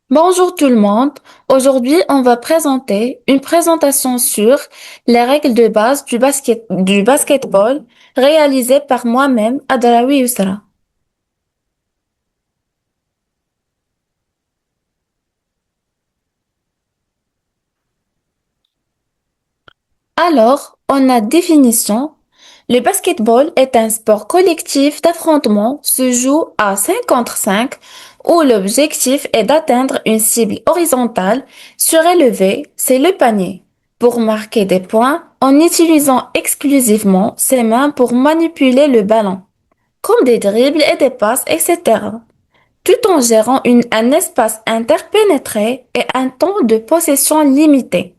Bonjour tout le monde. Aujourd'hui, on va présenter une présentation sur les règles de base du basketball réalisée par moi-même, Adraoui Yousra. Alors, on a définition. Le basketball est un sport collectif d'affrontement, se joue à 5 contre 5, où l'objectif est d'atteindre une cible horizontale surélevée, c'est le panier, pour marquer des points en utilisant exclusivement ses mains pour manipuler le ballon, comme des dribbles et des passes, etc., tout en gérant un espace interpénétré et un temps de possession limité.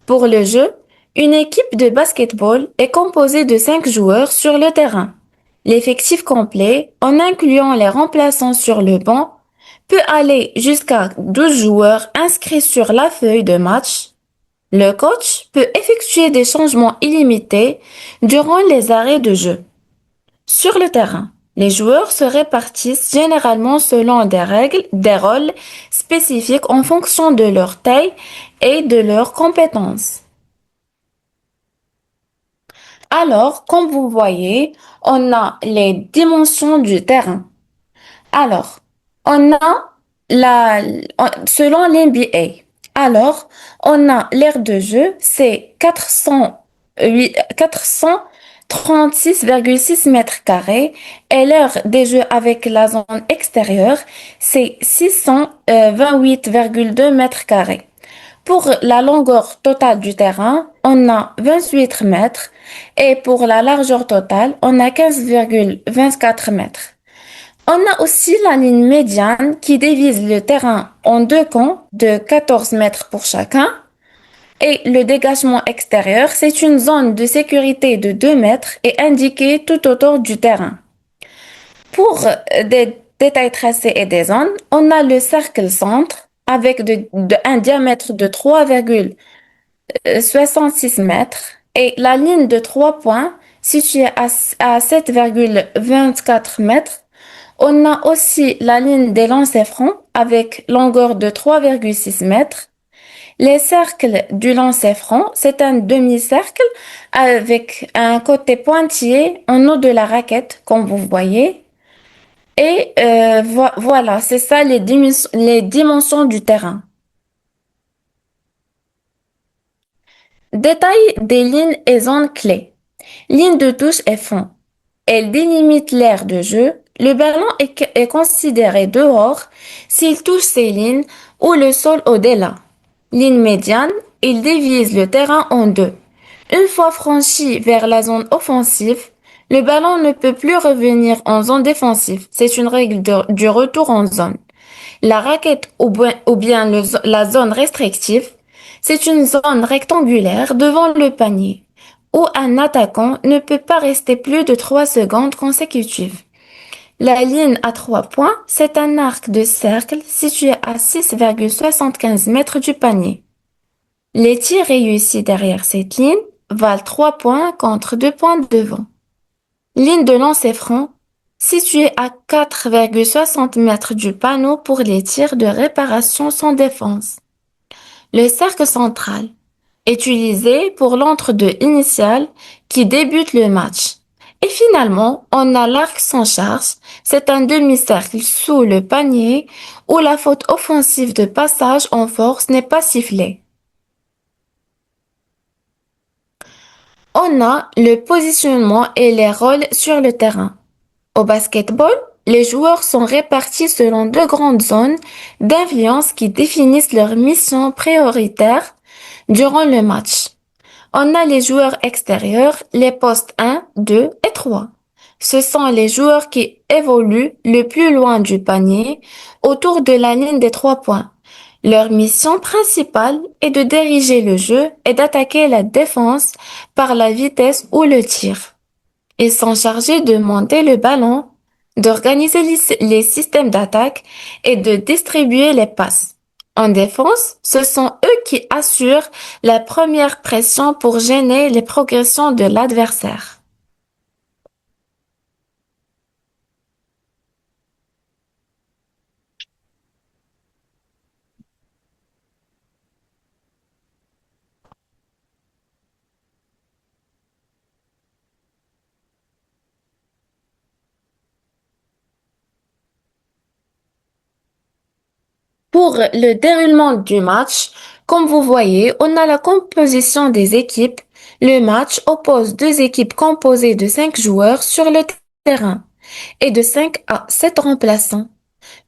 Pour le jeu, une équipe de basketball est composée de 5 joueurs sur le terrain. L'effectif complet, en incluant les remplaçants sur le banc, peut aller jusqu'à 12 joueurs inscrits sur la feuille de match. Le coach peut effectuer des changements illimités durant les arrêts de jeu. Sur le terrain, les joueurs se répartissent généralement selon des rôles spécifiques en fonction de leur taille et de leurs compétences. Alors, comme vous voyez, on a les dimensions du terrain. Alors, on a selon l'NBA. Alors, on a l'aire de jeu, c'est 436,6 mètres carrés et l'aire des jeux avec la zone extérieure, c'est 628,2 mètres carrés. Pour la longueur totale du terrain, on a 28 mètres et pour la largeur totale, on a 15,24 mètres. On a aussi la ligne médiane qui divise le terrain en deux camps de 14 mètres pour chacun. Et le dégagement extérieur, c'est une zone de sécurité de 2 mètres et indiquée tout autour du terrain. Pour des détails tracés et des zones, on a le cercle centre avec un diamètre de 3,66 mètres et la ligne de 3 points située à 7,24 mètres. On a aussi la ligne des lancers francs avec longueur de 3,6 mètres. Les cercles du lancer franc, c'est un demi-cercle avec un côté pointillé en haut de la raquette, comme vous voyez. Et voilà, c'est ça les dimensions du terrain. Détail des lignes et zones clés. Ligne de touche et fond. Elle délimite l'aire de jeu. Le ballon est considéré dehors s'il touche ces lignes ou le sol au-delà. Ligne médiane, il divise le terrain en deux. Une fois franchi vers la zone offensive, le ballon ne peut plus revenir en zone défensive. C'est une règle du retour en zone. La raquette ou bien la zone restrictive, c'est une zone rectangulaire devant le panier où un attaquant ne peut pas rester plus de 3 secondes consécutives. La ligne à 3 points, c'est un arc de cercle situé à 6,75 mètres du panier. Les tirs réussis derrière cette ligne valent 3 points contre 2 points devant. Ligne de lancer franc, située à 4,60 mètres du panneau pour les tirs de réparation sans défense. Le cercle central, utilisé pour l'entre-deux initial qui débute le match. Et finalement, on a l'arc sans charge. C'est un demi-cercle sous le panier où la faute offensive de passage en force n'est pas sifflée. On a le positionnement et les rôles sur le terrain. Au basketball, les joueurs sont répartis selon deux grandes zones d'influence qui définissent leur mission prioritaire durant le match. On a les joueurs extérieurs, les postes 1, 2 et 3. Ce sont les joueurs qui évoluent le plus loin du panier, autour de la ligne des 3 points. Leur mission principale est de diriger le jeu et d'attaquer la défense par la vitesse ou le tir. Ils sont chargés de monter le ballon, d'organiser les systèmes d'attaque et de distribuer les passes. En défense, ce sont eux qui assurent la première pression pour gêner les progressions de l'adversaire. Pour le déroulement du match, comme vous voyez, on a la composition des équipes. Le match oppose deux équipes composées de 5 joueurs sur le terrain et de 5 à 7 remplaçants.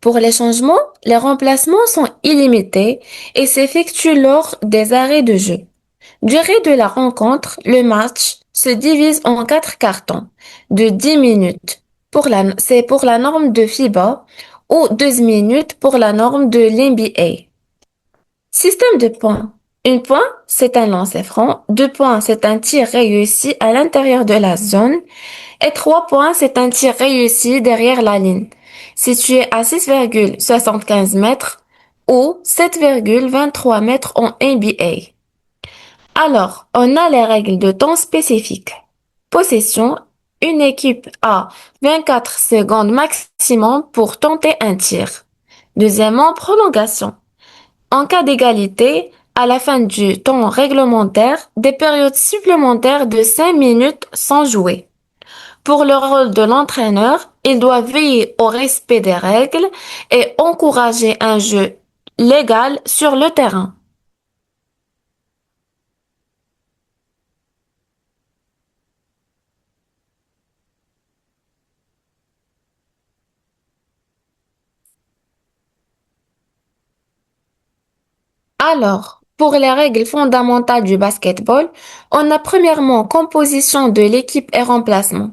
Pour les changements, les remplacements sont illimités et s'effectuent lors des arrêts de jeu. Durée de la rencontre, le match se divise en 4 cartons de 10 minutes. C'est pour la norme de FIBA ou 12 minutes pour la norme de l'NBA. Système de points. Un point, c'est un lancer franc. 2 points, c'est un tir réussi à l'intérieur de la zone. Et 3 points, c'est un tir réussi derrière la ligne, situé à 6,75 mètres ou 7,23 mètres en NBA. Alors, on a les règles de temps spécifiques. Possession, une équipe a 24 secondes maximum pour tenter un tir. Deuxièmement, prolongation. En cas d'égalité, à la fin du temps réglementaire, des périodes supplémentaires de 5 minutes sont jouées. Pour le rôle de l'entraîneur, il doit veiller au respect des règles et encourager un jeu légal sur le terrain. Alors, pour les règles fondamentales du basketball, on a premièrement composition de l'équipe et remplacement.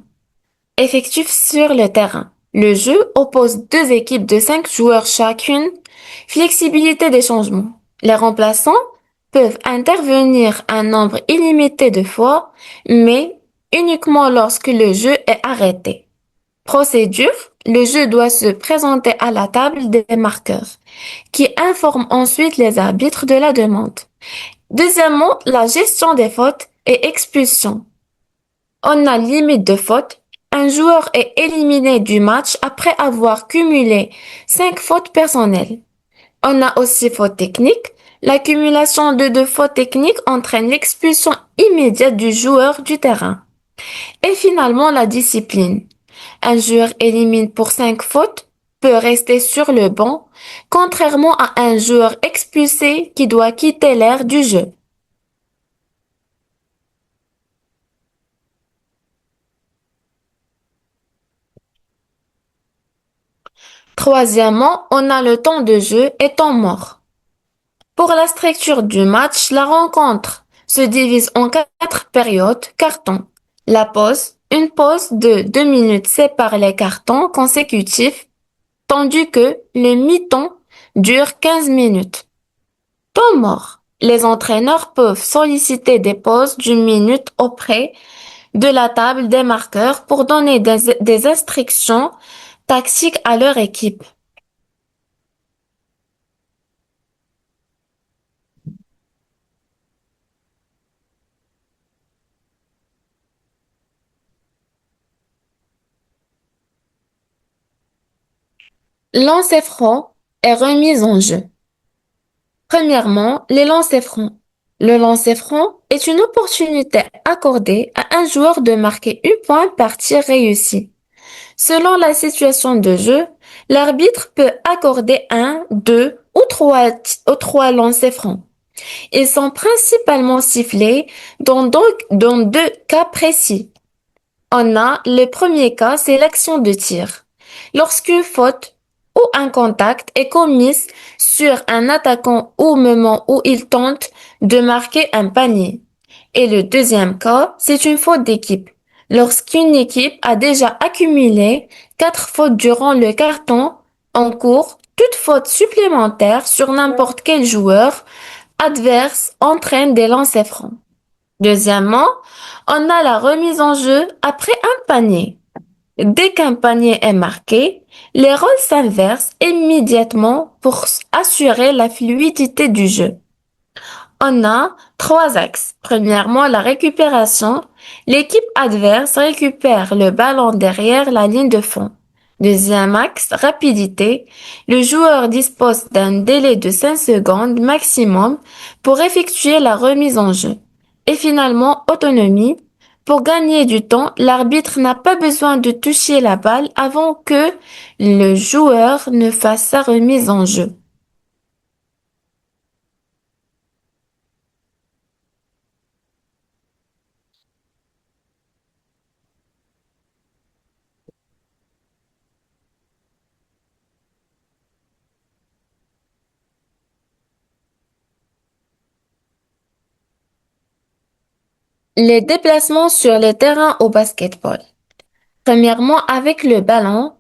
Effectif sur le terrain. Le jeu oppose deux équipes de 5 joueurs chacune. Flexibilité des changements. Les remplaçants peuvent intervenir un nombre illimité de fois, mais uniquement lorsque le jeu est arrêté. Procédure. Le jeu doit se présenter à la table des marqueurs, qui informent ensuite les arbitres de la demande. Deuxièmement, la gestion des fautes et expulsions. On a limite de fautes. Un joueur est éliminé du match après avoir cumulé 5 fautes personnelles. On a aussi fautes techniques. L'accumulation de 2 fautes techniques entraîne l'expulsion immédiate du joueur du terrain. Et finalement, la discipline. Un joueur éliminé pour 5 fautes peut rester sur le banc, contrairement à un joueur expulsé qui doit quitter l'aire du jeu. Troisièmement, on a le temps de jeu et temps mort. Pour la structure du match, la rencontre se divise en 4 périodes, cartons. La pause, une pause de 2 minutes sépare les cartons consécutifs, tandis que le mi-temps dure 15 minutes. Temps mort. Les entraîneurs peuvent solliciter des pauses d'une minute auprès de la table des marqueurs pour donner des instructions tactiques à leur équipe. Lancer franc et remise en jeu. Premièrement, les lancers francs. Le lancer franc est une opportunité accordée à un joueur de marquer un point par tir réussi. Selon la situation de jeu, l'arbitre peut accorder un, deux ou trois lancers francs. Ils sont principalement sifflés dans 2 cas précis. On a le premier cas, c'est l'action de tir. Lorsqu'une faute ou un contact est commis sur un attaquant au moment où il tente de marquer un panier. Et le deuxième cas, c'est une faute d'équipe. Lorsqu'une équipe a déjà accumulé 4 fautes durant le carton en cours, toute faute supplémentaire sur n'importe quel joueur adverse entraîne des lancers francs. Deuxièmement, on a la remise en jeu après un panier. Dès qu'un panier est marqué, les rôles s'inversent immédiatement pour assurer la fluidité du jeu. On a 3 axes. Premièrement, la récupération. L'équipe adverse récupère le ballon derrière la ligne de fond. Deuxième axe, rapidité. Le joueur dispose d'un délai de 5 secondes maximum pour effectuer la remise en jeu. Et finalement, autonomie. Pour gagner du temps, l'arbitre n'a pas besoin de toucher la balle avant que le joueur ne fasse sa remise en jeu. Les déplacements sur les terrains au basketball. Premièrement, avec le ballon,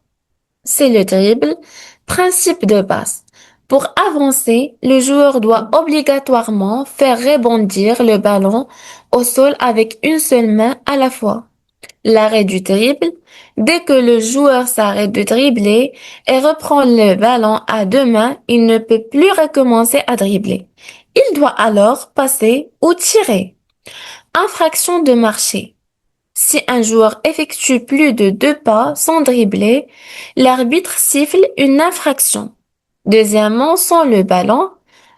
c'est le dribble, principe de base. Pour avancer, le joueur doit obligatoirement faire rebondir le ballon au sol avec une seule main à la fois. L'arrêt du dribble, dès que le joueur s'arrête de dribbler et reprend le ballon à deux mains, il ne peut plus recommencer à dribbler. Il doit alors passer ou tirer. Infraction de marché. Si un joueur effectue plus de deux pas sans dribbler, l'arbitre siffle une infraction. Deuxièmement, sans le ballon,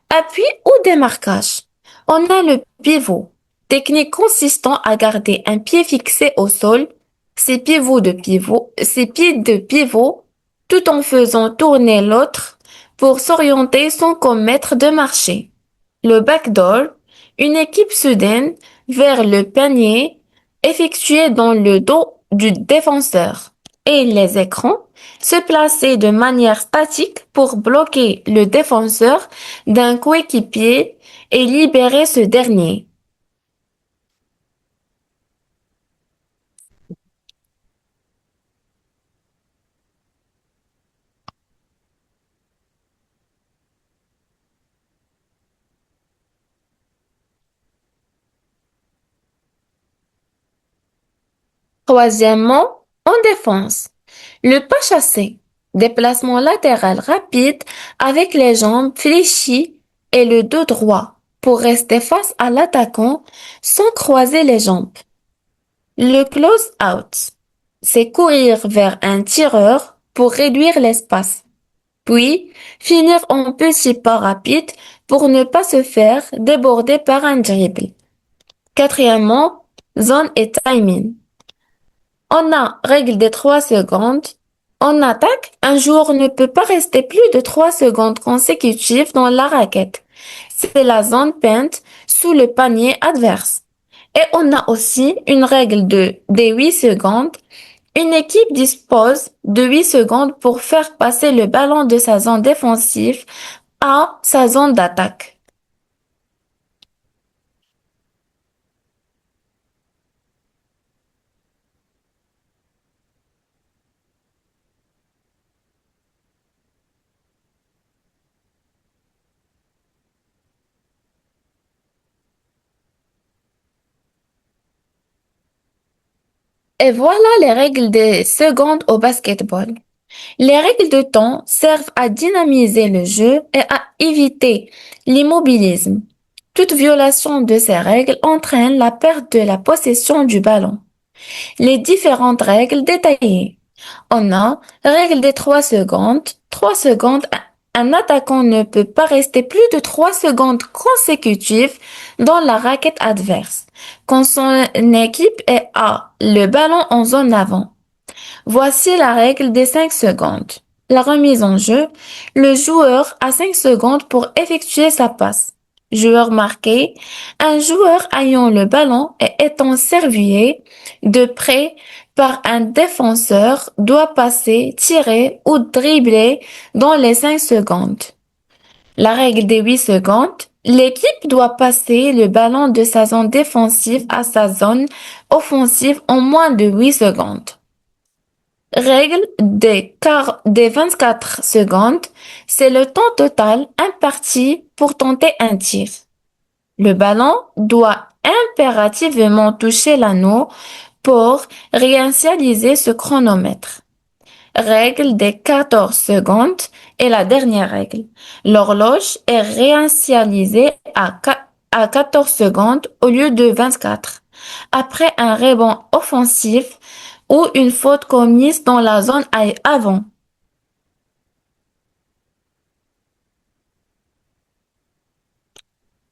appui ou démarquage. On a le pivot, technique consistant à garder un pied fixé au sol, ses pieds de pivot, tout en faisant tourner l'autre pour s'orienter sans commettre de marché. Le backdoor, une équipe soudaine vers le panier effectuée dans le dos du défenseur. Et les écrans, se placer de manière statique pour bloquer le défenseur d'un coéquipier et libérer ce dernier. Troisièmement, en défense, le pas chassé, déplacement latéral rapide avec les jambes fléchies et le dos droit pour rester face à l'attaquant sans croiser les jambes. Le close out, c'est courir vers un tireur pour réduire l'espace, puis finir en petits pas rapides pour ne pas se faire déborder par un dribble. Quatrièmement, zone et timing. On a règle des 3 secondes. En attaque, un joueur ne peut pas rester plus de 3 secondes consécutives dans la raquette. C'est la zone peinte sous le panier adverse. Et on a aussi une règle des 8 secondes. Une équipe dispose de 8 secondes pour faire passer le ballon de sa zone défensive à sa zone d'attaque. Et voilà les règles des secondes au basketball. Les règles de temps servent à dynamiser le jeu et à éviter l'immobilisme. Toute violation de ces règles entraîne la perte de la possession du ballon. Les différentes règles détaillées. On a règle des 3 secondes. 3 secondes, un attaquant ne peut pas rester plus de 3 secondes consécutives dans la raquette adverse quand son équipe a le ballon en zone avant. Voici la règle des 5 secondes. La remise en jeu. Le joueur a 5 secondes pour effectuer sa passe. Joueur marqué. Un joueur ayant le ballon et étant servi de près par un défenseur doit passer, tirer ou dribbler dans les 5 secondes. La règle des 8 secondes. L'équipe doit passer le ballon de sa zone défensive à sa zone offensive en moins de 8 secondes. Règle des 24 secondes, c'est le temps total imparti pour tenter un tir. Le ballon doit impérativement toucher l'anneau pour réinitialiser ce chronomètre. Règle des 14 secondes est la dernière règle. L'horloge est réinitialisée à 14 secondes au lieu de 24. Après un rebond offensif ou une faute commise dans la zone avant.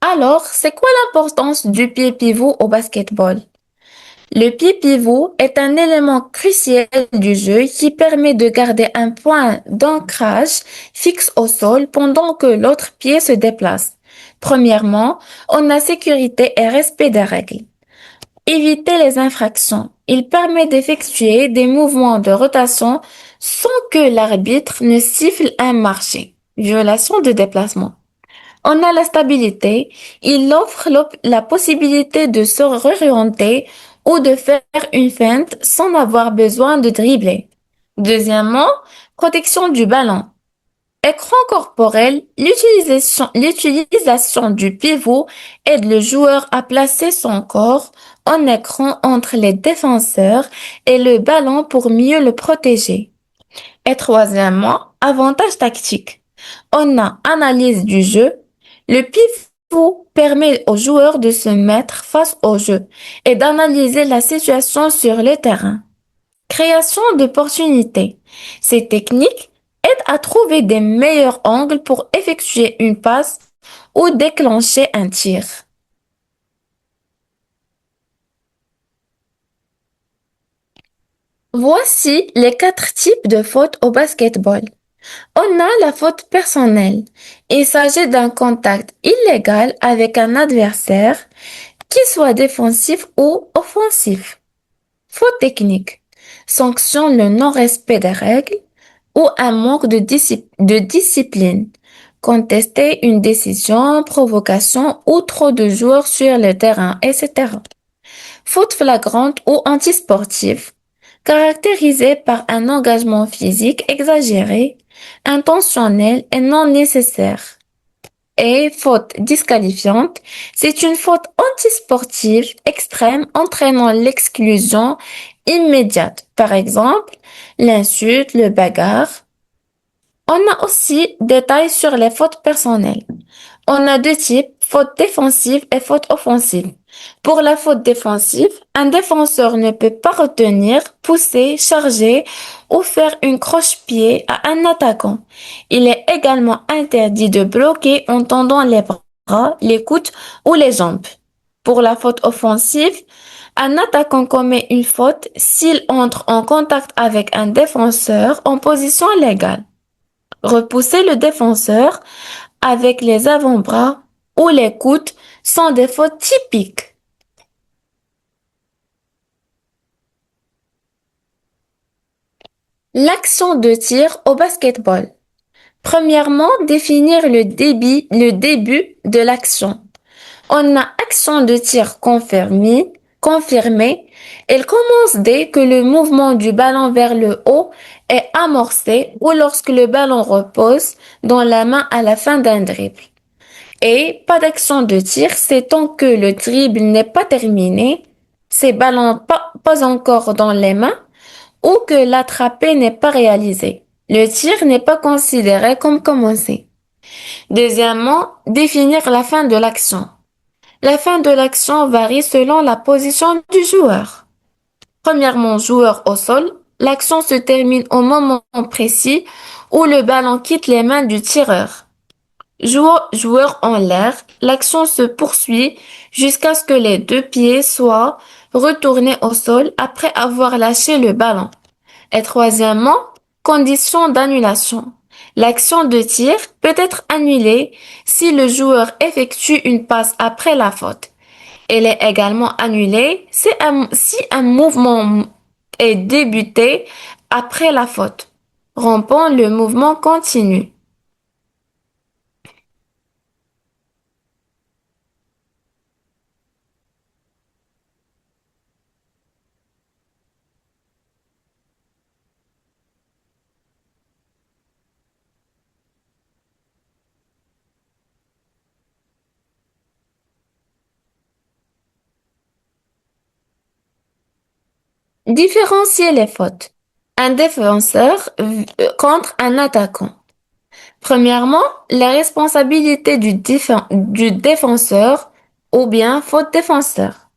Alors, c'est quoi l'importance du pied pivot au basketball? Le pied pivot est un élément crucial du jeu qui permet de garder un point d'ancrage fixe au sol pendant que l'autre pied se déplace. Premièrement, on a sécurité et respect des règles. Éviter les infractions. Il permet d'effectuer des mouvements de rotation sans que l'arbitre ne siffle un marché. Violation de déplacement. On a la stabilité. Il offre la possibilité de se réorienter ou de faire une feinte sans avoir besoin de dribbler. Deuxièmement, protection du ballon. Écran corporel, l'utilisation du pivot aide le joueur à placer son corps en écran entre les défenseurs et le ballon pour mieux le protéger. Et troisièmement, avantage tactique. On a analyse du jeu. Le pivot permet aux joueurs de se mettre face au jeu et d'analyser la situation sur le terrain. Création d'opportunités. Ces techniques aident à trouver des meilleurs angles pour effectuer une passe ou déclencher un tir. Voici les quatre types de fautes au basketball. On a la faute personnelle. Il s'agit d'un contact illégal avec un adversaire, qu'il soit défensif ou offensif. Faute technique. Sanctionne le non-respect des règles ou un manque de discipline. Contester une décision, provocation ou trop de joueurs sur le terrain, etc. Faute flagrante ou antisportive, caractérisée par un engagement physique exagéré, intentionnel et non nécessaire. Et faute disqualifiante, c'est une faute antisportive extrême entraînant l'exclusion immédiate. Par exemple, l'insulte, le bagarre. On a aussi détails sur les fautes personnelles. On a deux types, faute défensive et faute offensive. Pour la faute défensive, un défenseur ne peut pas retenir, pousser, charger ou faire une croche-pied à un attaquant. Il est également interdit de bloquer en tendant les bras, les coudes ou les jambes. Pour la faute offensive, un attaquant commet une faute s'il entre en contact avec un défenseur en position légale. Repousser le défenseur avec les avant-bras ou les coudes sont des fautes typiques. L'action de tir au basketball. Premièrement, définir le début de l'action. On a action de tir confirmée. Elle commence dès que le mouvement du ballon vers le haut est amorcé ou lorsque le ballon repose dans la main à la fin d'un dribble. Et pas d'action de tir, c'est tant que le dribble n'est pas terminé, ces ballons pas encore dans les mains ou que l'attrapé n'est pas réalisé. Le tir n'est pas considéré comme commencé. Deuxièmement, définir la fin de l'action. La fin de l'action varie selon la position du joueur. Premièrement, joueur au sol, l'action se termine au moment précis où le ballon quitte les mains du tireur. Joueur en l'air, l'action se poursuit jusqu'à ce que les deux pieds soient retournés au sol après avoir lâché le ballon. Et troisièmement, condition d'annulation. L'action de tir peut être annulée si le joueur effectue une passe après la faute. Elle est également annulée si un mouvement est débuté après la faute, rompant le mouvement continu. Différencier les fautes. Un défenseur contre un attaquant. Premièrement, la responsabilité du défenseur ou bien faute défenseur.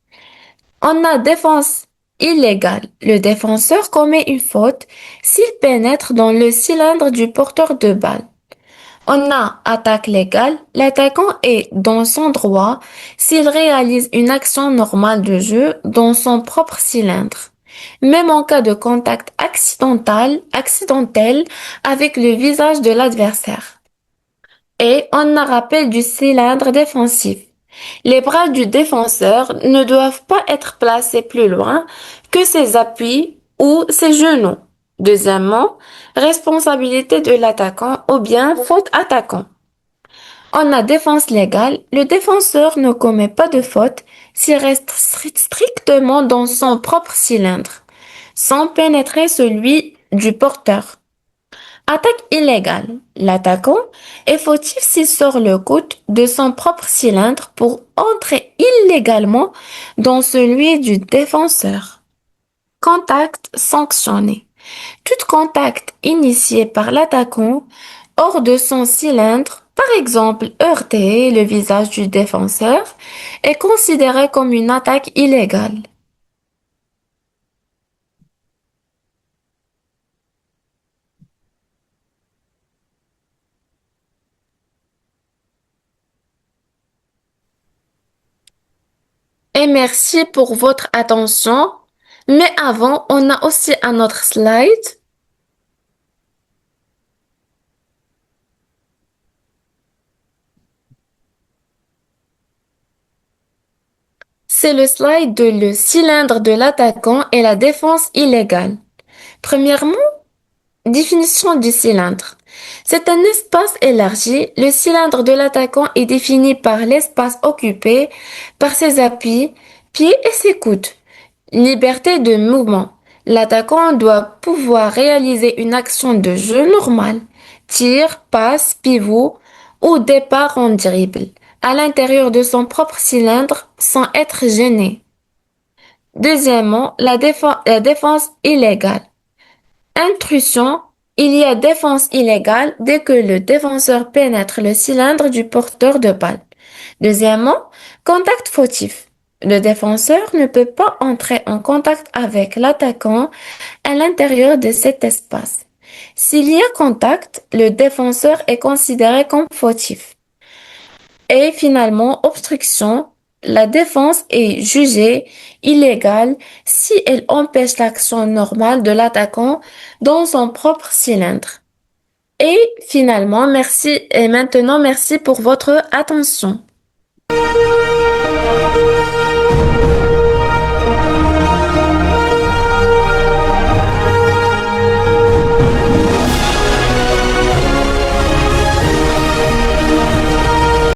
On a défense illégale. Le défenseur commet une faute s'il pénètre dans le cylindre du porteur de balle. On a attaque légale. L'attaquant est dans son droit s'il réalise une action normale de jeu dans son propre cylindre. Même en cas de contact accidentel avec le visage de l'adversaire. Et on a rappel du cylindre défensif. Les bras du défenseur ne doivent pas être placés plus loin que ses appuis ou ses genoux. Deuxièmement, responsabilité de l'attaquant ou bien faute attaquant. On a défense légale. Le défenseur ne commet pas de faute s'il reste strictement dans son propre cylindre, sans pénétrer celui du porteur. Attaque illégale. L'attaquant est fautif s'il sort le coude de son propre cylindre pour entrer illégalement dans celui du défenseur. Contact sanctionné. Tout contact initié par l'attaquant hors de son cylindre, par exemple heurter le visage du défenseur, est considéré comme une attaque illégale. Et merci pour votre attention. Mais avant, on a aussi un autre slide. C'est le slide de le cylindre de l'attaquant et la défense illégale. Premièrement, définition du cylindre. C'est un espace élargi. Le cylindre de l'attaquant est défini par l'espace occupé par ses appuis, pieds et ses coudes. Liberté de mouvement. L'attaquant doit pouvoir réaliser une action de jeu normale, tir, passe, pivot ou départ en dribble, à l'intérieur de son propre cylindre sans être gêné. Deuxièmement, la défense illégale. Intrusion. Il y a défense illégale dès que le défenseur pénètre le cylindre du porteur de balle. Deuxièmement, contact fautif. Le défenseur ne peut pas entrer en contact avec l'attaquant à l'intérieur de cet espace. S'il y a contact, le défenseur est considéré comme fautif. Et finalement, obstruction. La défense est jugée illégale si elle empêche l'action normale de l'attaquant dans son propre cylindre. Et finalement, merci et maintenant merci pour votre attention.